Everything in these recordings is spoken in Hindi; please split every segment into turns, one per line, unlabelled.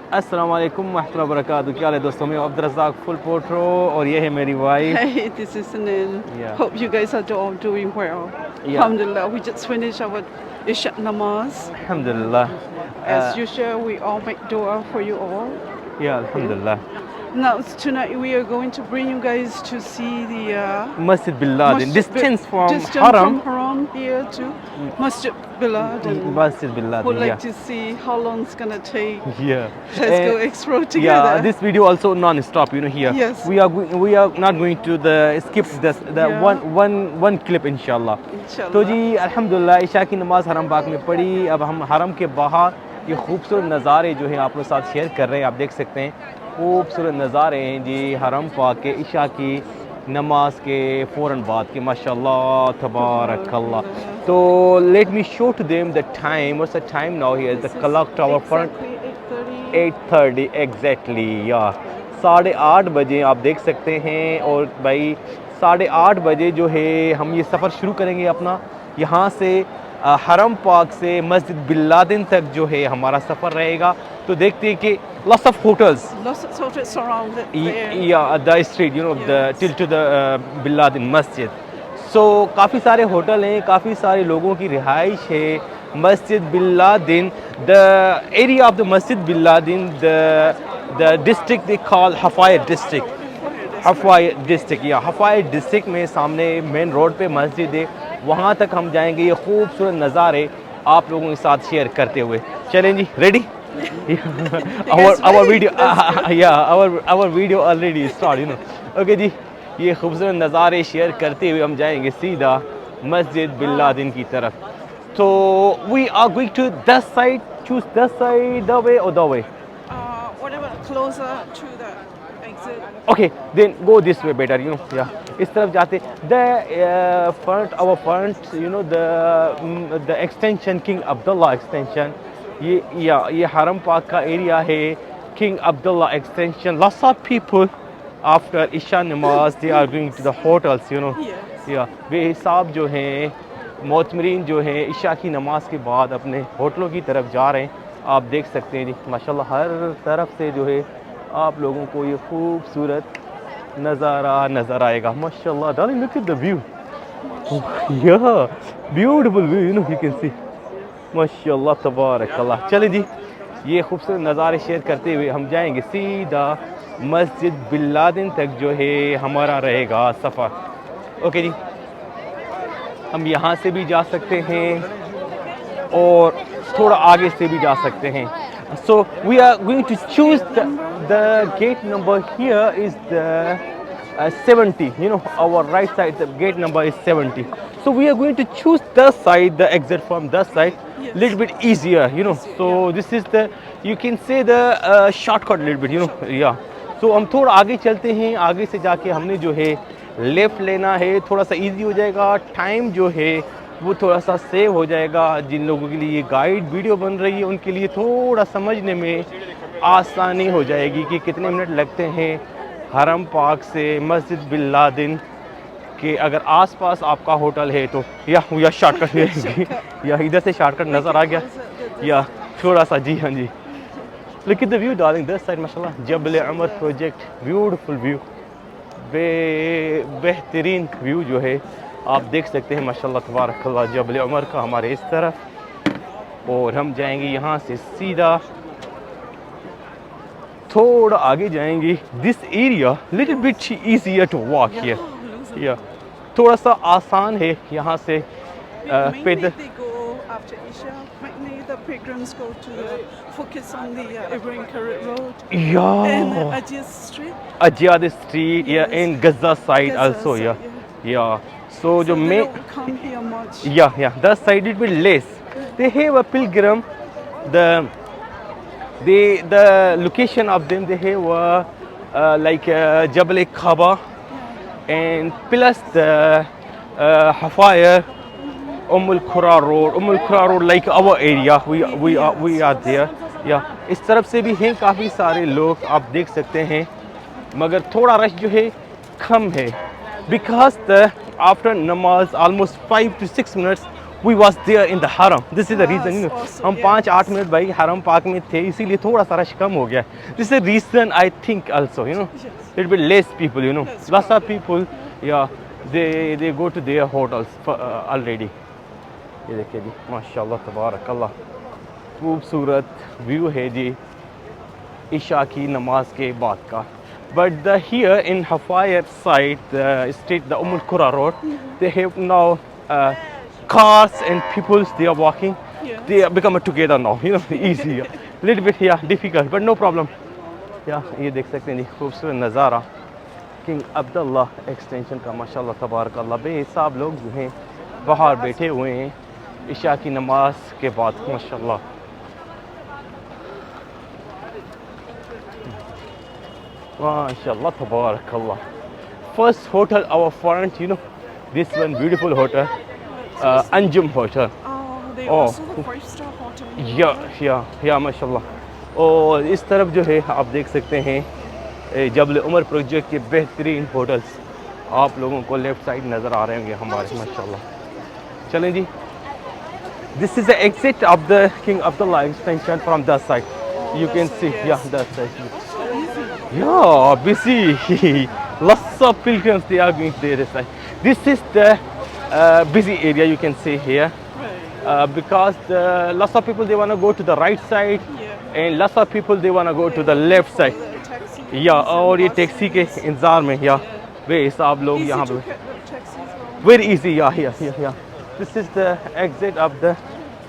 अस्सलाम वालेकुम वरहमतुल्लाहि वबरकातुहू। क्या हाल है दोस्तों, मैं अब्दुल रज़ाक फुल पोट्रो और ये है मेरी wife.
Hey, this is Sunan.
या
Hope you guys are all doing well.
या
Alhamdulillah, we just finished our Isha namaz.
अल्हम्दुलिल्लाह।
As usual, we all make dua for you all.
या अल्हम्दुलिल्लाह।
Now, tonight we are going to bring you guys to see the
मस्जिद bin Laden, distance from
distance
हरम।
from Haram here to Masjid Bilal. And
मस्जिद बिन
would
लादेन, या
like to see how long it's gonna take.
या
Let's go explore
yeah,
together.
this video also non-stop, here.
Yes.
We are not going to the skip the
Yeah.
one clip इंशाल्लाह।
Inshallah.
तो जी अल्हम्दुलिल्लाह इशा की नमाज़ हरम पाक में पढ़ी। अब हम हरम के बाहर ये खूबसूरत नज़ारे जो हैं आप लोग साथ शेयर कर रहे हैं। आप देख सकते हैं खूबसूरत नज़ारे हैं जी हरम पाक के इशा की नमाज के फ़ौरन बाद के, माशाल्लाह तबारकल्लाह। तो let me show to them the time. What's the time now here the clock tower front
Exactly 8:30.
8:30 exactly, या 8:30 बजे आप देख सकते हैं। और भाई 8:30 बजे जो है हम ये सफ़र शुरू करेंगे अपना यहाँ से हरम पाक से मस्जिद बिन लादेन तक जो है हमारा सफ़र रहेगा। तो देखते हैं कि lots of hotels
Lots of hotels surrounded there.
या the street till to the bin Laden मस्जिद। सो काफ़ी सारे होटल हैं, काफ़ी सारे लोगों की रिहाइश है मस्जिद bin Laden. The area of the मस्जिद bin Laden, the district they call Hafair district, Hafair district या हफायर डिस्ट्रिक्ट में सामने मेन रोड पे मस्जिद है। वहाँ तक हम जाएंगे ये खूबसूरत नज़ारे आप लोगों के साथ शेयर करते हुए। चलें जी, ready? our video our video already start, okay जी। ये खूबसूरत नज़ारे शेयर करते हुए हम जाएंगे सीधा मस्जिद बिन लादेन की तरफ। तो we are going to this side, choose this side, the way और the way.
Whatever closer to the exit.
Okay, then go this way better, या इस तरफ जाते the front our front, the extension King Abdullah extension, ये हरम पाक का एरिया है, King Abdullah extension. Lots of people after इशा नमाज they are going to the hotels,
Yes.
या वे साहब जो हैं मोतमरीन जो हैं इशा की नमाज के बाद अपने होटलों की तरफ जा रहे हैं। आप देख सकते हैं जी माशाल्लाह हर तरफ से जो है आप लोगों को ये खूबसूरत नज़ारा नज़र आएगा। माशाल्लाह darling, look at the view, या beautiful view, you can see, माशाल्लाह तबारकल्लाह। चले जी, ये खूबसूरत नज़ारे शेयर करते हुए हम जाएंगे सीधा मस्जिद बिन लादेन तक जो है हमारा रहेगा सफ़र। ओके जी, हम यहाँ से भी जा सकते हैं और थोड़ा आगे से भी जा सकते हैं। So we are going to choose the gate number here is the 70, our right side, the gate number is 70. So we are going to choose the side, the exit from the side,
Yes.
little bit easier, So this is the, you can say the shortcut little bit, yeah. So हम थोड़ा आगे चलते हैं, आगे से जाके हमने जो है लेफ़्ट लेना है, थोड़ा सा इजी हो जाएगा, टाइम जो है वो थोड़ा सा सेव हो जाएगा। जिन लोगों के लिए ये गाइड वीडियो बन रही है उनके लिए थोड़ा समझने में आसानी हो जाएगी कि कितने मिनट लगते हैं हरम पाक से मस्जिद बिन लादेन के। अगर आसपास आपका होटल है तो या शॉर्टकट लेंगे, या इधर से शॉर्टकट नज़र आ गया, या थोड़ा सा, जी हाँ जी। Look at the view darling, this side माशाल्लाह जबल उमर प्रोजेक्ट, ब्यूटीफुल व्यू, बेहतरीन व्यू जो है आप देख सकते हैं माशाल्लाह तबारकल्लाह जबल उमर का हमारे इस तरफ। और हम जाएंगे यहाँ से सीधा थोड़ा आगे जाएंगे। This area little bit easier to walk here, या थोड़ा सा आसान है यहाँ से
Mainly
पैदल।
they go after Isha. Mainly the pilgrims go to focus on the Ibrahim Karit Road and
या
Ajaz Street.
Ajiyad street, yeah,
Yes.
in Gaza side
Gaza
also,
side,
yeah. So
So
जो
they
main,
don't come here much.
yeah, that side it will less. They have a pilgrim, the location of them, they have like Jabal Khaba, and plus the Hafaya, Khura Road, like our area, we are there, yeah. इस तरफ से भी हैं काफ़ी सारे लोग आप देख सकते हैं, मगर थोड़ा रश जो है कम है, because the after namaz almost 5 to 6 minutes we was there in the haram. This is the reason, you know.
Awesome,
हम
yes.
5-8 मिनट भाई हरम पाक में थे, इसीलिए थोड़ा सा रश कम हो गया. This is the reason I think also, you know.
Yes.
Little bit less people, you know.
Less
Lots of
crowded.
people, yeah, they go to their hotels already. ये देखिए जी, माशाल्लाह तबारक अल्लाह, खूबसूरत व्यू है जी इशा की नमाज के बाद का. But here in Hafayat side, the street, the Qura road, they have now cars and people, they are walking.
Yes.
They are become together now, you know, easy. Little bit, yeah, difficult, but no problem. Yeah, ये देख सकते हैं जी, खूबसूरत नज़ारा किंग अब्दुल्ला एक्सटेंशन का, माशाल्लाह तबारक अल्लाह. बेहिसाब लोग जो हैं बाहर बैठे हुए हैं इशा की नमाज के बाद, माशाल्लाह. MashaAllah, tabarakallah. First hotel, our front, you know, this one beautiful hotel, Anjum Hotel.
Oh, they
Oh.
also the 5-star hotel.
या माशाल्लाह. और इस तरफ जो है आप देख सकते हैं जबल उमर प्रोजेक्ट के बेहतरीन होटल्स आप लोगों को लेफ्ट साइड नज़र आ रहे होंगे हमारे, माशाल्लाह. चलें जी, this is the exit of the king Abdullah extension from that side. You can see, yeah, that's right. Yeah, busy. Lots of pilgrims, they are going there. This is the busy area, you can see here,
Right.
because lots of people, they want to go to the right side,
Yeah.
and lots of people, they want to go to the left side.
The taxi
Yeah,
and
और ये
buses.
टैक्सी के इंतजार में, yeah, वे हिसाब लोग
Easy
यहाँ
to
पे
get the taxis around.
very easy, yeah. This is the exit of the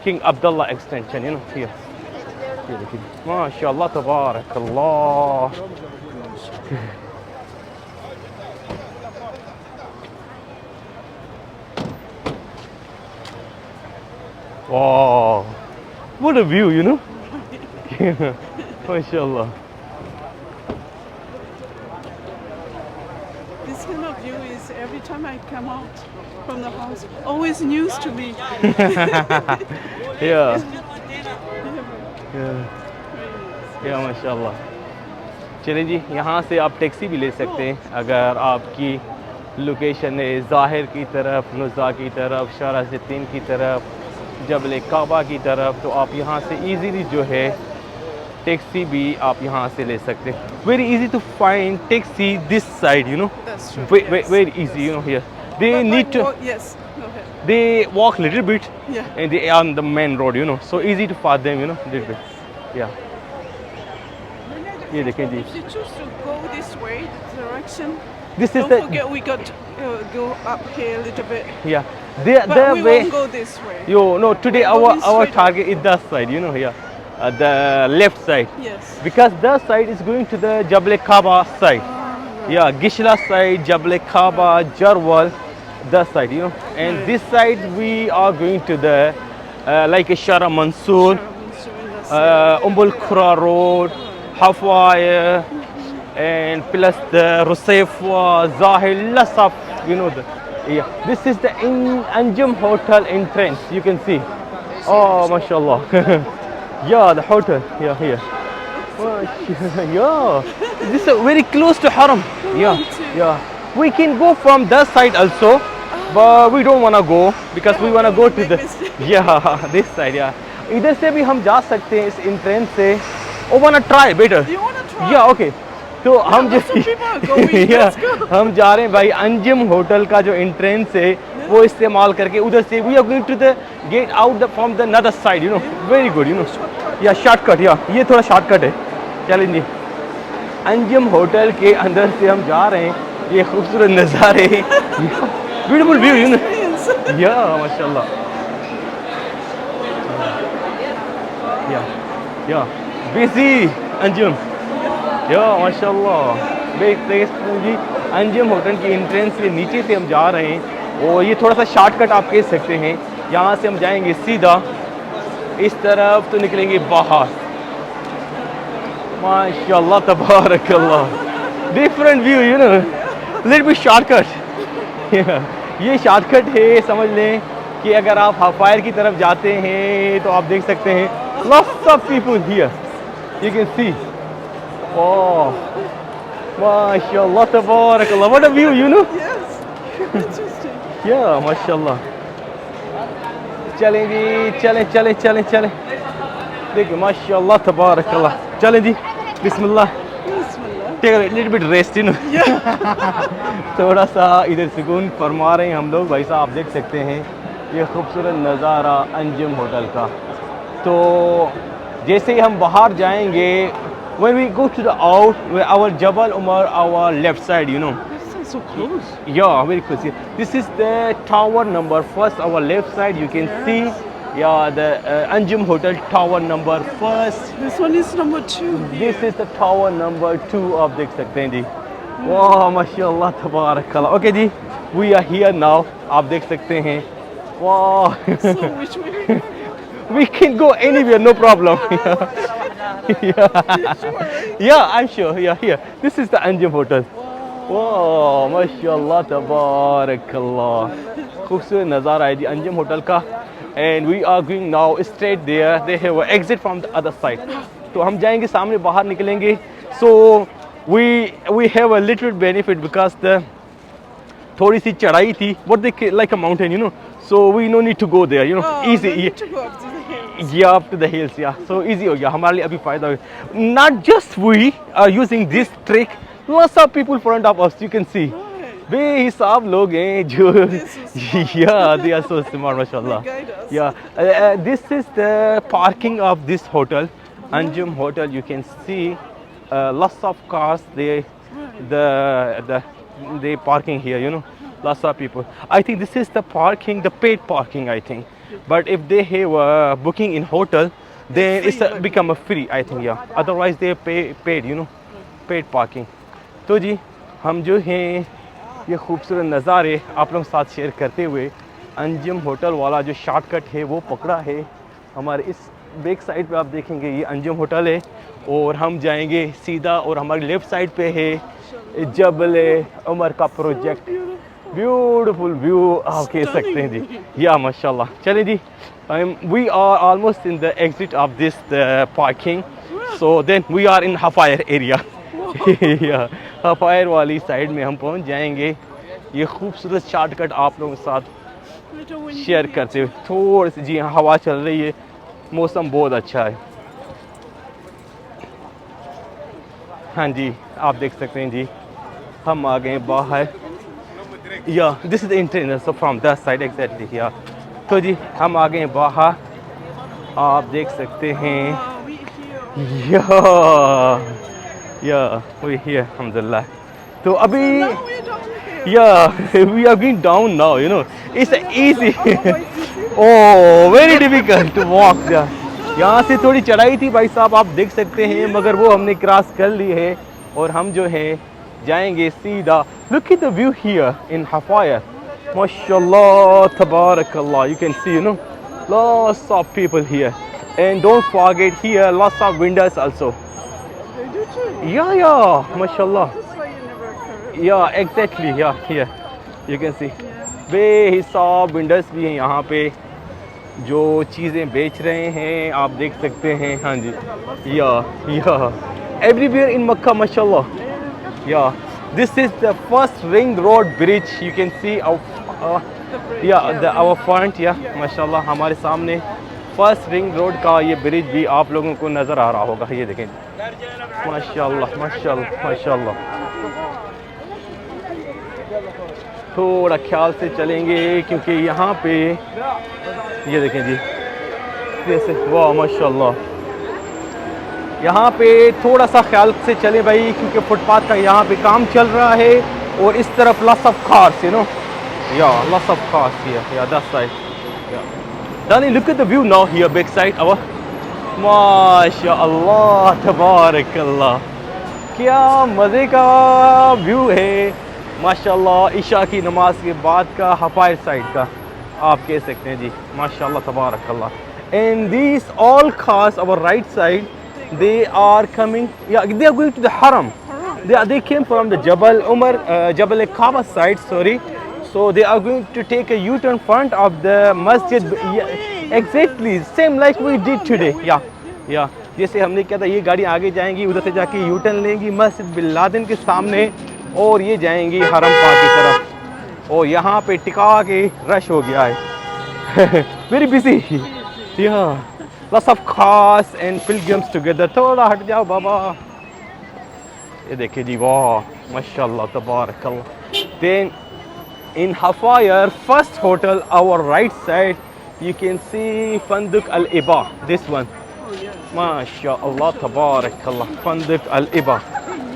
King Abdullah extension, you know, here. ये देखिए, माशाल्लाह तबारकल्लाह. Wow, what a view, you know. Yeah, mashallah.
This kind of view is every time I come out from the house, always news to me.
Yeah,
Yeah.
या माशाल्लाह. चलिए जी, यहाँ से आप टैक्सी भी ले सकते हैं अगर आपकी लोकेशन है ज़ाहिर की तरफ, नुज़ा की तरफ, शारा ज़ितीन की तरफ, जबल काबा की तरफ, तो आप यहाँ से इजीली जो है टैक्सी भी आप यहाँ से ले सकते हैं. Very easy to find taxi this side, you know.
That's true.
Very easy, you know, here. They
But
need to,
yes, go ahead.
they walk little bit
Yeah.
and they are on the main road, you know, so easy to find them, you know, little bit. Yeah. ये देखें जी,
If you choose to go this way, the direction,
this is
don't
the,
forget we got go up here a little bit.
yeah,
But
the
we
way,
won't go this way.
yo, no, today
We're going
our
straight.
target is that side, you know, here, the left side,
Yes.
because that side is going to the Jabal Kaaba side. Yeah, Gishla side, Jabal Kaaba, Jarwal, that side, you know, and this side we are going to the like Shara Mansour, Umbul Qura Road, Hafaya, and plus the Rusayfa, Zahir, lots of, you know, yeah. This is the Anjum Hotel entrance, you can see. Oh, mashallah. Yeah, the hotel, yeah, here. Yeah, this is very close to Haram. Yeah. We can go from that side also, but we don't want to go because we want to go to the, yeah, this side, yeah. इधर से भी हम जा सकते हैं इस entrance से. Oh, wanna try better?
You want to try?
Yeah, okay. तो हम जो
Some people are going.
yeah,
Let's go.
हम जा रहे हैं भाई अंजुम होटल का जो एंट्रेंस है वो इस्तेमाल करके उधर से we are going to the gate out from the other side, you know. Very good, you know. या शॉर्टकट, या ये थोड़ा शॉर्टकट है. चलें जी, अंजुम होटल के अंदर से हम जा रहे हैं. ये खूबसूरत नज़ारे, ब्यूटीफुल व्यू, यू नो. या माशाल्लाह. या बिजी अंजुम, या माशाल्लाह. जी अंजुम होटल की एंट्रेंस के नीचे से हम जा रहे हैं और ये थोड़ा सा शॉर्टकट आप कह सकते हैं. यहाँ से हम जाएंगे सीधा इस तरफ तो निकलेंगे बाहर. माशाल्लाह तबारकल्लाह. Different view, you know, little bit shortcut. ये शॉर्टकट है, समझ लें कि अगर आप हफायर की तरफ जाते हैं तो आप देख सकते हैं lots of people here, you can see. Oh, mashallah tabarakallah, what a view, you know.
Yes. Interesting.
Yeah, mashallah. चलें जी, चलें चलें चलें चलें। देखिए माशाल्लाह तबारकल्लाह, चलें जी, बिस्मिल्लाह।
Bismillah.
Take a little bit rest in. थोड़ा सा इधर सुकून फरमा रहे हैं हम लोग। भाई साहब आप देख सकते हैं ये खूबसूरत नज़ारा अंजुम होटल का। तो जैसे ही हम बाहर जाएंगे, when we go to the out, our Jabal Umar, our left side, you know.
This is so close.
Yeah, very close. Yeah. This is the tower number first, our left side. You can
Yes.
see, yeah, the Anjum Hotel tower number first.
This one is number 2.
This is the tower number 2 आप देख सकते हैं जी। वाह माशाल्लाह तबारकल्लाह। ओके जी, we are here now, आप देख सकते हैं। वाह
So which way?
we can go anywhere, no problem. yeah. yeah, I'm sure. Yeah, here. This is the Anjum Hotel. वाह माशाल्लाह तबारकल्लाह, खूबसूरत नज़ारा है जी अंजुम होटल का। And we are going now straight there, they have exit from the other side. तो हम जाएंगे सामने, बाहर निकलेंगे। So we have a little benefit because the थोड़ी सी चढ़ाई थी, what they like a mountain, you know, so we no need to go there, you know,
Oh,
easy.
no need to go up to the hills.
Yeah, up to the hills, yeah. So easy हो गया हमारे लिए, अभी फायदा हो गया। Not just we are using this trick, lots of people front of us, you can see.
Right.
बेहिसाब लोग हैं जो
This is
yeah, they are so smart, mashallah.
They guide us.
Yeah, this is the parking of this hotel, Anjum Hotel. You can see lots of cars. They parking here. You know, lots of people. I think this is the parking, the paid parking. I think, but if they have booking in hotel, then
Free,
it's
like-
become a free. I think, yeah. Otherwise they paid. You know, paid parking. तो जी हम जो हैं ये खूबसूरत नज़ारे आप लोगों के साथ शेयर करते हुए अंजुम होटल वाला जो शॉर्टकट है वो पकड़ा है। हमारे इस बैक साइड पे आप देखेंगे ये अंजुम होटल है, और हम जाएंगे सीधा, और हमारी लेफ़्ट साइड पे है जबल उमर का प्रोजेक्ट। ब्यूटीफुल व्यू आप कह सकते हैं जी। या माशाल्लाह। चलें जी, we are almost in the exit of this parking, so then we are in Hafair area. Hafair वाली साइड में हम पहुंच जाएंगे। ये खूबसूरत शॉर्टकट आप लोगों के साथ
Little windy
शेयर
beach.
करते हुए, थोड़ी सी जी हाँ हवा चल रही है, मौसम बहुत अच्छा है। हाँ जी आप देख सकते हैं जी, हम आ गए बाहर। या this is the entrance, so from that side exactly. या तो जी हम आ गए बाहर, आप देख सकते हैं।
We here.
या वी हियर अल्हम्दुलिल्लाह। तो अभी
Now we're down here.
yeah we are going down now, you know, it's easy.
Always easy.
oh very difficult to walk there. यहाँ से थोड़ी चढ़ाई थी भाई साहब, आप देख सकते हैं, मगर वो हमने क्रॉस कर ली है, और हम जो है जाएंगे सीधा। Look at the view here in Hafair, माशाल्लाह तबारकल्लाह। You can see, you know, lots of people here, and don't forget here lots of windows also.
They do too.
Yeah, mashallah.
This way you never occur.
Yeah, exactly. Yeah, here you can see.
Yeah.
बेहिसाब विंडोज भी हैं यहाँ पे, जो चीज़ें बेच रहे हैं आप देख सकते हैं। हाँ जी, या एवरीवेयर इन मक्का माशाल्लाह। या this is the first ring road bridge, you can सी या आवर फ्रंट। या माशाल्लाह हमारे सामने फर्स्ट रिंग रोड का ये ब्रिज भी आप लोगों को नज़र आ रहा होगा। ये देखें माशाल्लाह माशाल्लाह माशाल्लाह। थोड़ा ख्याल से चलेंगे क्योंकि यहाँ पे ये देखें जी, जैसे वाह माशाल्लाह। यहाँ पे थोड़ा सा ख्याल से चले भाई, क्योंकि फुटपाथ का यहाँ पे काम चल रहा है, और इस तरफ lots of cars, you know, या लॉट्स ऑफ कार्स हियर, या that side. Darling, look at the view now here, back side our, माशाअल्लाह तबारकल्लाह, क्या मज़े का व्यू है माशाअल्लाह। ईशा की नमाज के बाद का हफायर साइड का आप कह सकते हैं जी, माशाअल्लाह तबारकल्लाह। And this all cars our right side, they are coming, yeah, they are going to the haram. They came from the Jabal Umar, Jabal Kaaba side, sorry. So they are going to take a U-turn front of the masjid. Yeah, exactly same like we did today. Yeah. जैसे हमने किया था, ये गाड़ी आगे जाएंगी, उधर से जाके U-turn लेंगी मस्जिद बिन लादेन के सामने, और ये जाएंगी हरम पाक की तरफ। और यहाँ पे टिका के रश हो गया है। Very busy. Yeah. Lots of cars and pilgrims together. थोड़ा हट जाओ बाबा. ये देखिए जी वाह माशाल्लाह तबारकल्लाह. Then in Hafayar first hotel our right side you can see Fanduk Al Iba. This one.
Oh, yeah.
MashaAllah tabarakallah. Fanduk Al Iba.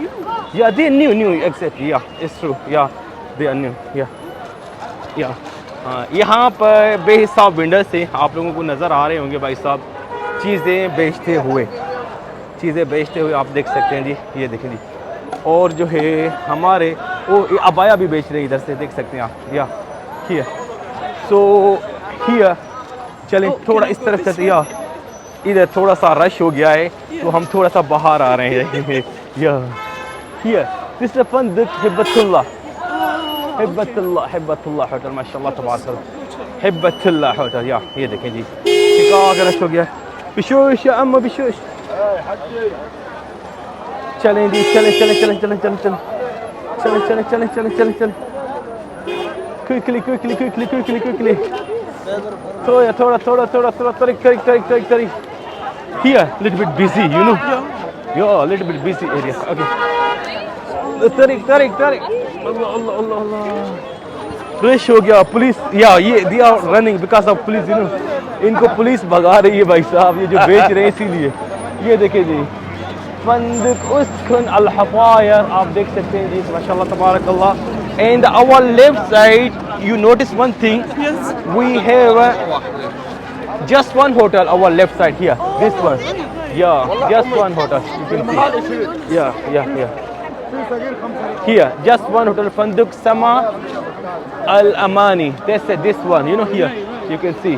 You.
Yeah, they new exactly. Yeah, it's true. Yeah, they are new. Yeah. Yeah. यहाँ पर बेहिसाब विंडर्स से आप लोगों को नज़र आ रहे होंगे भाई साहब चीज़ें बेचते हुए आप देख सकते हैं जी. ये देखें जी. और जो है हमारे वो अबाया भी बेच रहे हैं इधर से देख सकते हैं आप. या हियर सो हियर चलें थोड़ा इस तरफ चलते. या इधर थोड़ा सा रश हो गया है तो हम थोड़ा सा बाहर आ रहे हैं. या हियर दिस इज फंदक हिब्बतुल्लाह होटल माशाल्लाह तबारकल्लाह. हिब्बतुल्लाह होटल. या ये देखें जी क्या रश हो गया. बिशोश या अम्मा बिशोश. चलें जी चलें क्विकली थोड़ा तरीक. Here little bit busy, you know. Yeah, a little bit busy area. Okay. तरीक. Allah. Rush हो गया पुलिस. या ये they are running because of police, you know. इनको पुलिस भगा रही है भाई साहब ये जो बेच रहे हैं इसीलिए. ये देखिए जी फंदक उस्कुन अल हफायर आप देख सकते हैं जी माशाल्लाह तबारकल्लाह. And our left side you notice one thing.
Yes.
We have just one hotel our left side here. This one. Yeah, just one hotel. You can see. Yeah. Here, just one hotel. Fanduk Sama Al Amani. That's this one. You know here. You can see.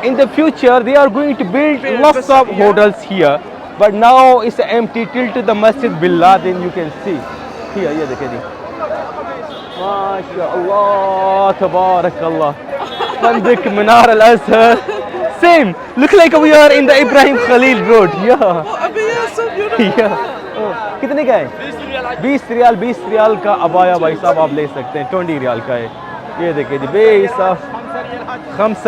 In the future, they are going to build lots of hotels here. But now it's empty till to the Masjid Bin Laden. You can see. Here, ये देखिए जी. MashaAllah, Tabarakallah. Fanduk Minar Al Azhar. Same. Look like we are in the Ibrahim Khalil Road. Yeah.
Oh, Abaya, so beautiful.
Yeah. कितने का है? 20 रियाल का अबाया भाई साहब आप ले सकते हैं. 20 रियाल का है. ये देखिए जी बेहिसाब 5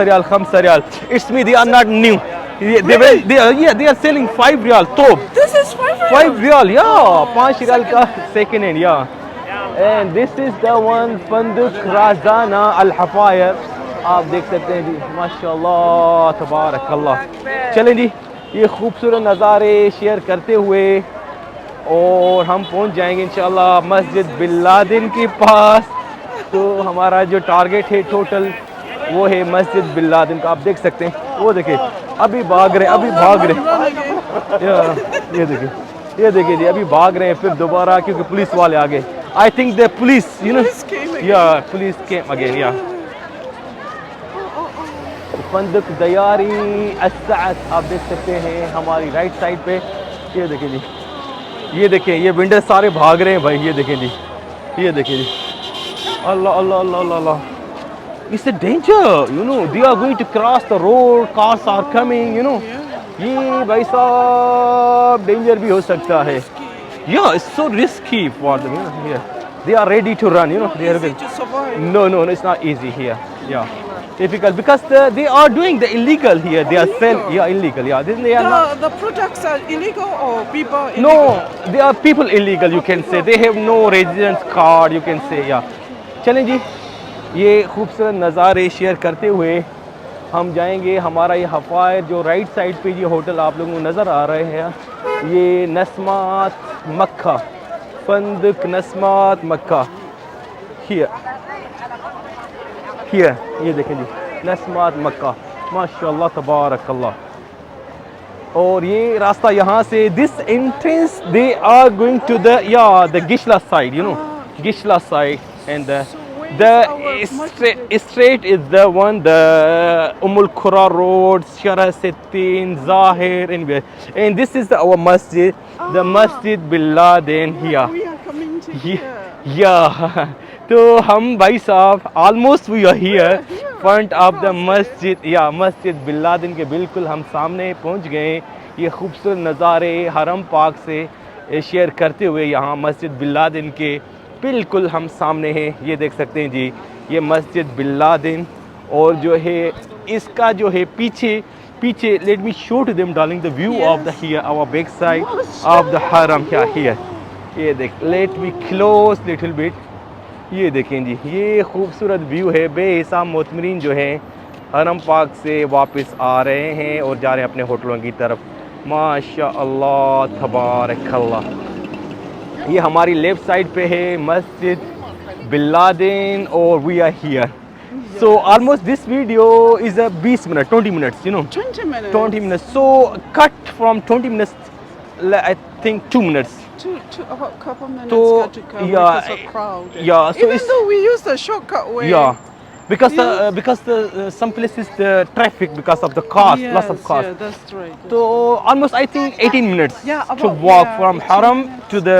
riyal. It's me. They are not new. They are selling 5 riyal. Top.
This is
5 riyal. Yeah. 5 riyal का second hand. Yeah. And this is the one Fanduk Razana Al Hafayar. आप देख सकते हैं जी माशाल्लाह तबारकल्लाह. चलें जी ये खूबसूरत नज़ारे शेयर करते हुए और हम पहुंच जाएंगे इंशाल्लाह मस्जिद बिन लादेन के पास. तो हमारा जो टारगेट है टोटल वो है मस्जिद बिन लादेन का. आप देख सकते हैं वो देखिए अभी भाग रहे. ये देखिए जी अभी भाग रहे हैं फिर दोबारा क्योंकि पुलिस वाले आ गए. I think the police you know police came again. या फंदक दयारी अस्साद आप देख सकते हैं हमारी राइट साइड पे. ये देखिए जी ये देखिए ये विंडर सारे भाग रहे हैं भाई. ये देखिए जी अल्लाह. It's a danger, you know. They are going to cross the road. Cars are coming, you know. ये भाई साहब डेंजर भी हो सकता है. Yeah, it's so risky for them, you know. Here, they are ready to run, you know. They are
Easy to survive.
No, it's not easy here. Yeah, difficult because they are doing the illegal here. They are illegal. Yeah, they are not.
The products are illegal or people illegal?
No, they are people illegal. You can say they have no residence card. You can say yeah. चलें जी ये खूबसूरत नज़ारे शेयर करते हुए हम जाएंगे. हमारा ये हफायर जो राइट साइड पे ये होटल आप लोगों को नज़र आ रहे हैं ये नस्मात मक्का. फंदक नस्मात मक्का. हियर ये देखें जी नस्मात मक्का माशाल्लाह तबारकल्लाह. और ये रास्ता यहाँ से this entrance they are going to the Gishla side. You know Gishla side and the straight is the one the Ummul Qura Road, Shara Sittin, Zahir, and this is our masjid, the Masjid Bin Laden here.
We are coming to here.
Yeah. तो हम भाई साहब almost we are here front of the masjid. मस्जिद बिन लादेन के बिल्कुल हम सामने पहुंच गए. ये खूबसूरत नज़ारे हरम पाक से शेयर करते हुए यहाँ मस्जिद बिन लादेन के बिल्कुल हम सामने हैं. ये देख सकते हैं जी ये मस्जिद बिन लादेन और जो है इसका जो है पीछे पीछे let me show to them darling the view of the here our back side of the Haram क्या हियर। ये देख let me close little bit. ये देखें जी, ये खूबसूरत व्यू है। बेहिसाब मोतमरीन जो है हरम पाक से वापस आ रहे हैं और जा रहे हैं अपने होटलों की तरफ। माशा अल्लाह तबारकल्लाह। ये हमारी लेफ़्ट साइड पे है मस्जिद बिन लादेन और we are here. So almost this video is a 20 minutes, 20 minutes, you know.
20 minutes.
20 minutes. So cut from 20 minutes, I think 2 minutes.
About a couple minutes
So,
got to come
yeah,
because of crowd.
yeah, so
Even
it's-
though we use the shortcut way.
Yeah, because
Yeah.
because some places the traffic because of the cost,
Yes,
lots of cost.
yeah, that's right.
So almost I think 18 minutes
Yeah,
to
about-
walk
yeah,
from
18
Haram
minutes.
to the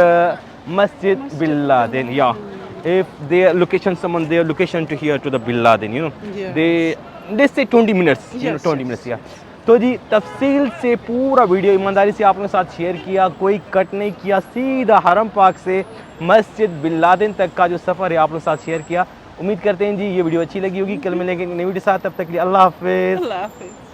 Masjid Bin Laden. Yeah, if their location, someone their location to here to the Bin Laden, you know,
Yeah.
they say 20 minutes. You know,
Yes,
20
yes.
minutes. Yeah. तो जी तफसील से पूरा वीडियो ईमानदारी से आप लोगों के साथ शेयर किया, कोई कट नहीं किया, सीधा हरम पाक से मस्जिद बिन लादेन तक का जो सफ़र है आप लोगों के साथ शेयर किया। उम्मीद करते हैं जी ये वीडियो अच्छी लगी होगी। कल मिलेंगे नई वीडियो के साथ, तब तक के लिए अल्लाह हाफ़िज़।
Allah Hafiz.